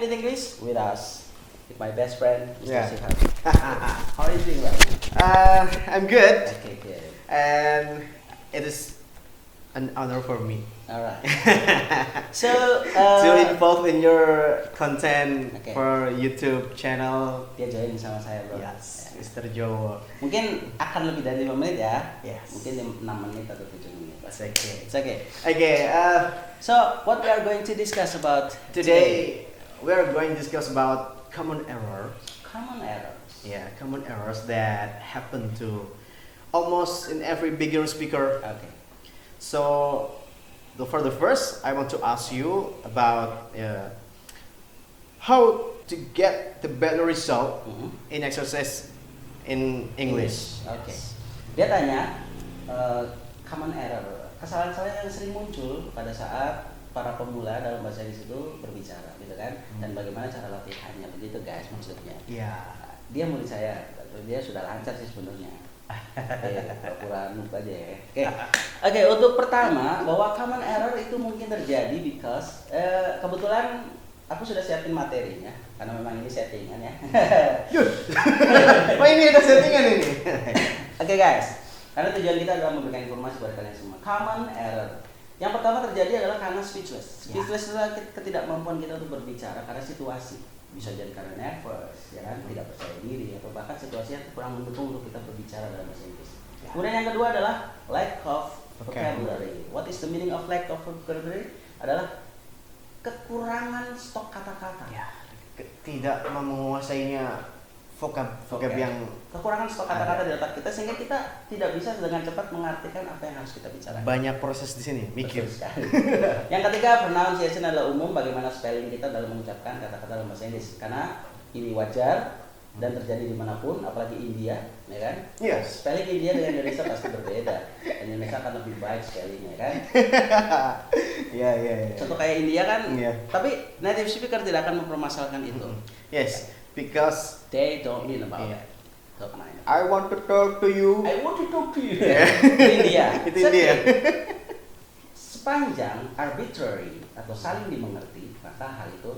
minute English with us. With my best friend, Mr. Yeah. Sihab. How are you doing right I'm good, now? Okay, good. and it is an honor for me Alright. So, to involve in your content Okay. for YouTube channel. dia join sama saya bro. Yes, Ya. Mr. Joe. Mungkin akan lebih dari 5 menit ya. Yes. Mungkin 6 menit atau 7 menit. That's okay. It's okay. Okay, So, what we are going to discuss about today we are going to discuss about common errors. Common errors. Yeah, common errors that happen to almost in every beginner speaker. Okay. So, for the first, I want to ask you about how to get the better result Mhm. in exercise in English. Oke. Dia tanya common error, kesalahan-kesalahan yang sering muncul pada saat para pemula dalam bahasa Inggris itu berbicara, gitu kan? Dan bagaimana cara latihannya, begitu guys maksudnya. Yeah. Dia murid saya, dia sudah lancar sih sebenarnya. Pura-pura noob aja ya. Oke, untuk pertama bahwa common error itu mungkin terjadi because kebetulan aku sudah siapin materinya karena memang ini settingan ya. Oh, ini ada settingan ini. Oke guys, karena tujuan kita adalah memberikan informasi kepada kalian semua. Common error. Yang pertama terjadi adalah karena speechless. Speechless adalah ketidakmampuan kita untuk berbicara karena situasi. Bisa jadi karena nervous, ya kan? Tidak percaya diri, atau bahkan situasi yang kurang mendukung untuk kita berbicara dalam bahasa Inggris. Kemudian yang kedua adalah lack of vocabulary. What is the meaning of lack of vocabulary? Adalah kekurangan stok kata-kata. Ya, tidak menguasainya vocab yang Kekurangan stok kata-kata di otak kita sehingga kita tidak bisa dengan cepat mengartikan apa yang harus kita bicarakan. banyak proses di sini, mikir. Betul sekali. Yang ketiga, pronunciation adalah umum, bagaimana spelling kita dalam mengucapkan kata-kata dalam bahasa Inggris. Karena ini wajar dan terjadi dimanapun, apalagi India, ya kan? Yes. Spelling India dengan Indonesia pasti berbeda. Dan Indonesia akan lebih baik spellingnya, kan? Ya. Contoh kayak India kan, Iya. tapi native speaker tidak akan mempermasalahkan itu. Yes, because They don't mean about Iya. that. Don't mind. I want to talk to you. I want to talk to you. Yeah. Itu India. Itu India. Sepanjang arbitrary atau saling dimengerti, maka hal itu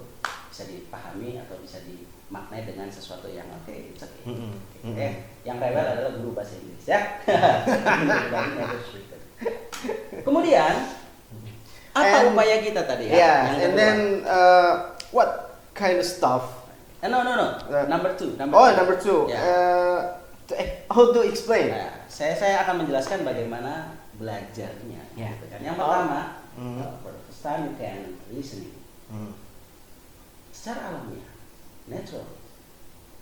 bisa dipahami atau bisa dimaknai dengan sesuatu yang oke, it's okay. Yang rewel adalah guru bahasa Inggris ya. Dari native speaker. Kemudian apa And- upaya kita tadi ya? Yeah, Yang and kedua. then what kind of stuff? No. Number two. Number two. Ya. How to explain? Nah, saya akan menjelaskan bagaimana belajarnya. Ya. Gitu kan. Yang pertama, Mhm. for the first time you can listening. Hmm. Secara alamiah, natural,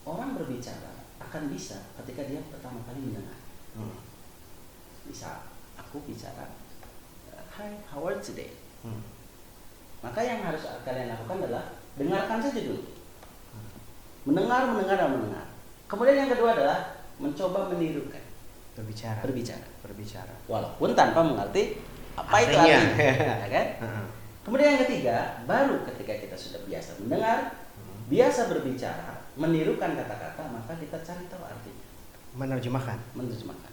orang berbicara akan bisa ketika dia pertama kali mendengar. Hmm. Bisa aku bicara, Hi, how are you today? Hmm. Maka yang harus kalian lakukan adalah dengarkan saja dulu. Mendengar. Kemudian yang kedua adalah mencoba menirukan, berbicara. Walaupun tanpa mengerti apa itu Artinya. artinya, ya kan? Heeh. Kemudian yang ketiga, baru ketika kita sudah biasa mendengar, biasa berbicara, menirukan kata-kata, maka kita cari tahu artinya, Menerjemahkan. menerjemahkan.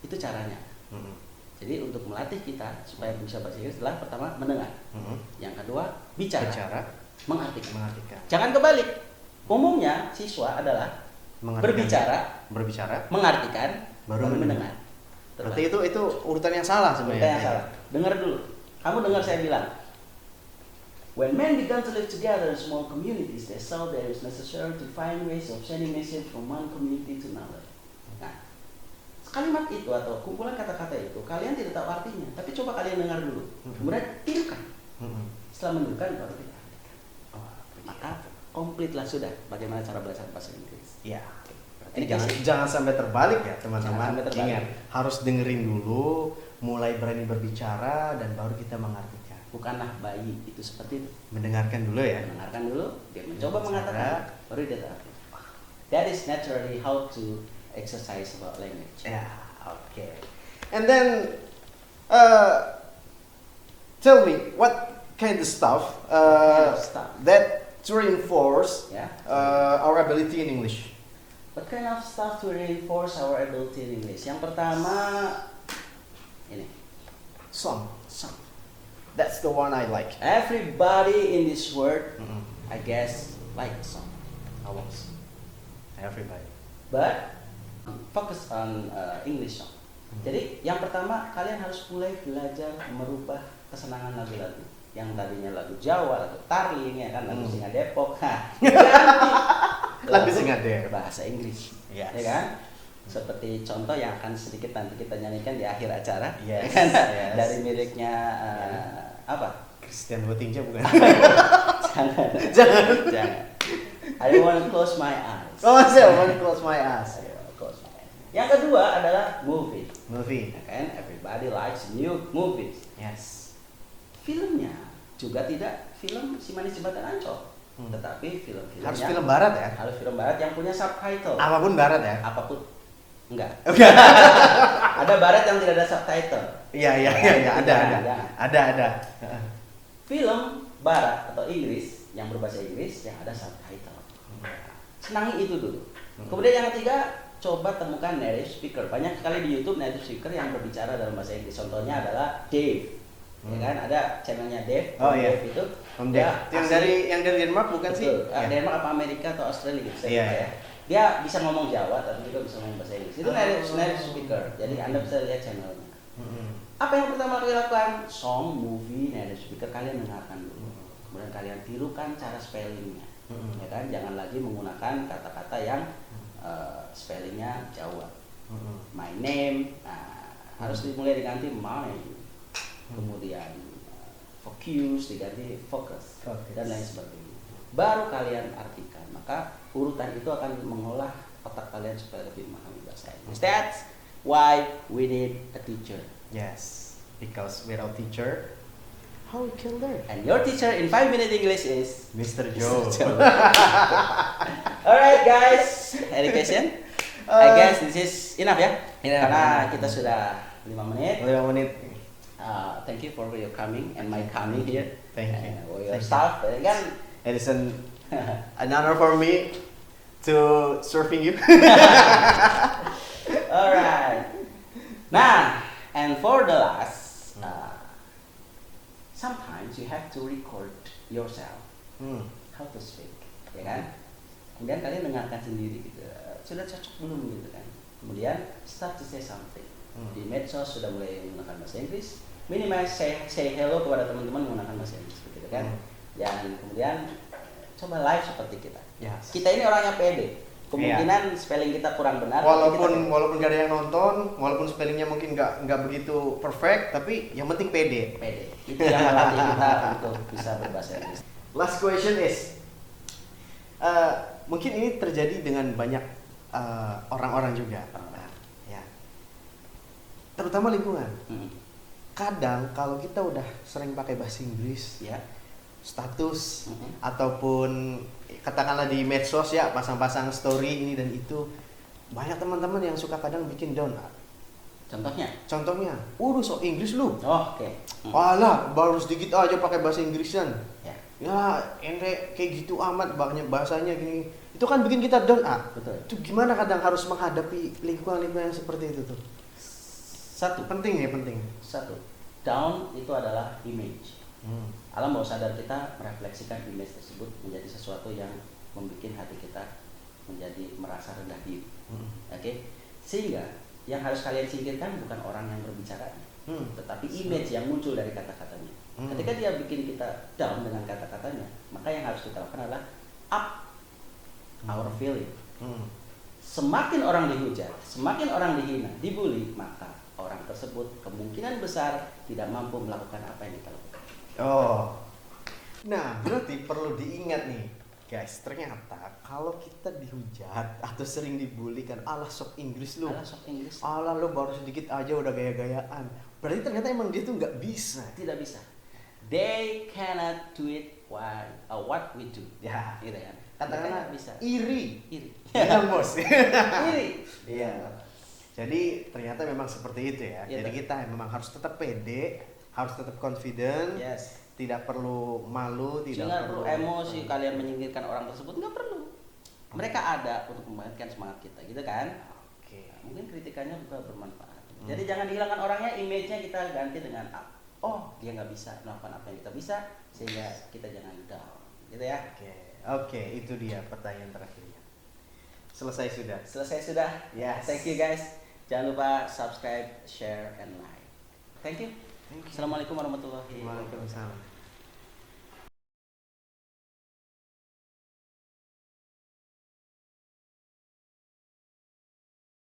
Itu caranya. Hmm. Jadi untuk melatih kita supaya bisa bahasa Inggris adalah pertama mendengar, Hmm. yang kedua bicara, Bicara, mengartikan. mengartikan. Jangan kebalik. Umumnya siswa adalah Mengartikan. berbicara, Berbicara. mengartikan, Baru mendengar. Berarti itu urutan yang salah sebenarnya. Urutan yang salah. Dengar dulu. Kamu dengar saya bilang, when men began to live together in small communities, they saw that it was necessary to find ways of sending message from one community to another. Nah, kalimat itu atau kumpulan kata-kata itu kalian tidak tahu artinya, tapi coba kalian dengar dulu. Kemudian tirukan. Hmm. Setelah menirukan baru kita artikan. Maka komplitlah sudah bagaimana cara belajar bahasa Inggris. Ya. Ini Jangan sampai terbalik ya Jangan teman-teman. sampai terbalik. Ingat, harus dengerin dulu, mulai berani berbicara dan baru kita mengartikan. Bukanlah bayi itu seperti itu. Mendengarkan dulu ya. Mendengarkan dulu, dia mencoba Bicara. mengatakan, baru dia tahu. That is naturally how to exercise about language. Yeah, okay. And then, tell me what kind of stuff, kind of stuff? that to reinforce Ya. our ability in English. What kind of stuff to reinforce our ability in English? Yang pertama, ini, Some. some. That's the one I like. Everybody in this world Mm-mm. I guess like the song. Almost everybody. But focus on English song. Jadi yang pertama kalian harus mulai belajar merubah kesenangan lagu-lagu yang tadinya lagu Jawa, lagu Tarling ya kan, lagu Singa Depok, ganti Lagu Singa Depok bahasa Inggris, Yes. ya kan? Seperti contoh yang akan sedikit nanti kita nyanyikan di akhir acara, Yes, ya kan? yes. Dari miliknya apa? Christian Botinja bukan? Jangan. I wanna close my eyes. Oh, saya want to close my eyes. I wanna close my eyes. Yang kedua adalah movie. Movie. Ya kan, everybody likes new movies. Yes. Filmnya juga tidak film Si Manis Jembatan Ancol, tetapi film-filmnya Harus film barat ya? harus film barat yang punya subtitle. Apapun barat ya? Apapun, enggak. Ada barat yang tidak ada subtitle. Iya, ada. Film barat atau Inggris yang berbahasa Inggris yang ada subtitle. Senangi itu dulu. Kemudian yang ketiga, coba temukan native speaker. Banyak sekali di YouTube native speaker yang berbicara dalam bahasa Inggris. Contohnya adalah Dave. Ya kan, ada channelnya Dave. Oh iya. Dave itu. Om Dave. Yang dari Denmark bukan sih? Betul. Ya. Denmark apa Amerika atau Australia gitu. Saya Iya, lupa iya. ya. Dia bisa ngomong Jawa tapi juga bisa ngomong bahasa Inggris. Itu native speaker. Jadi Anda bisa lihat channelnya. Apa yang pertama kali lakukan? Song, movie, native speaker kalian dengarkan dulu. Kemudian kalian tirukan cara spellingnya. Ya kan, jangan lagi menggunakan kata-kata yang spellingnya Jawa. My name, harus dimulai diganti mine. Kemudian focus diganti focus. Dan lain sebagainya. Baru kalian artikan, maka urutan itu akan mengolah otak kalian supaya lebih memahami bahasa Inggris. That's why we need a teacher. Yes. Because without teacher, how we can learn? And your teacher in 5-minute English is Mr. Joe. Alright guys, education. I guess this is enough ya. Karena kita sudah 5 menit. 5 menit. Thank you for your coming and my coming here. Thank you. For your Thank you. staff. Kan It is an honor for me to serving you. alright. Nah, and for the last, sometimes you have to record yourself how to speak, ya kan? Kemudian kalian dengarkan sendiri gitu, sudah cocok belum gitu kan? Kemudian start to say something. Di medsos sudah mulai menggunakan bahasa Inggris, minimal say hello kepada teman-teman menggunakan bahasa Inggris, gitu kan? Dan kemudian coba live seperti kita. Yes. Kita ini orangnya pede. Kemungkinan spelling kita kurang benar. Walaupun gak ada yang nonton, walaupun spellingnya mungkin nggak begitu perfect, tapi yang penting pede. Pede. Itu yang melatih kita untuk bisa berbahasa Inggris. Last question is, mungkin ini terjadi dengan banyak orang-orang juga, ya. Terutama lingkungan. Kadang kalau kita udah sering pakai bahasa Inggris, Ya. status ataupun katakanlah di medsos ya, pasang-pasang story ini dan itu, banyak teman-teman yang suka kadang bikin down. Contohnya, Sok Inggris lu. oh, oke. Alah, baru sedikit aja pakai bahasa Inggrisan. Ya. Ente kayak gitu amat, banyak bahasanya gini. Itu kan bikin kita down, Betul. Itu gimana kadang harus menghadapi lingkungan-lingkungan yang seperti itu tuh? Penting. Satu. Down itu adalah image. Alam bawah sadar kita merefleksikan image tersebut menjadi sesuatu yang membuat hati kita menjadi merasa rendah diri. Oke? Sehingga yang harus kalian singkirkan bukan orang yang berbicara, tetapi image yang muncul dari kata-katanya. Ketika dia bikin kita down dengan kata-katanya, maka yang harus kita lakukan adalah up our feeling. Semakin orang dihujat, semakin orang dihina, dibully, maka orang tersebut kemungkinan besar tidak mampu melakukan apa yang kita lakukan. Oh. Nah, berarti perlu diingat nih, guys. Ternyata kalau kita dihujat atau sering dibully kan, alah sok Inggris lu. Alah sok Inggris. Alah lu baru sedikit aja udah gaya-gayaan. Berarti ternyata emang dia tuh nggak bisa. Tidak bisa. They cannot do it what we do. Ya, Gitu kan. katakanlah Mereka bisa. iri. Iya, Bilang bos. iri. Iya. Jadi ternyata memang seperti itu ya. Iya, Jadi kita memang harus tetap pede, harus tetap confident. Yes. Tidak perlu malu, tidak Jangan perlu perlu emosi kalian menyingkirkan orang tersebut, nggak perlu. Mereka ada untuk membangkitkan semangat kita, gitu kan? Oke. Mungkin kritikannya juga bermanfaat. Jadi jangan dihilangkan orangnya, image-nya kita ganti dengan up. Oh, dia nggak bisa melakukan apa yang kita bisa, sehingga kita jangan down. gitu ya. Oke, itu dia pertanyaan terakhirnya. Selesai sudah. Selesai sudah. Yes. Thank you guys. Jangan lupa subscribe, share, and like. Thank you. Thank you. Assalamualaikum warahmatullahi wabarakatuh. Waalaikumsalam.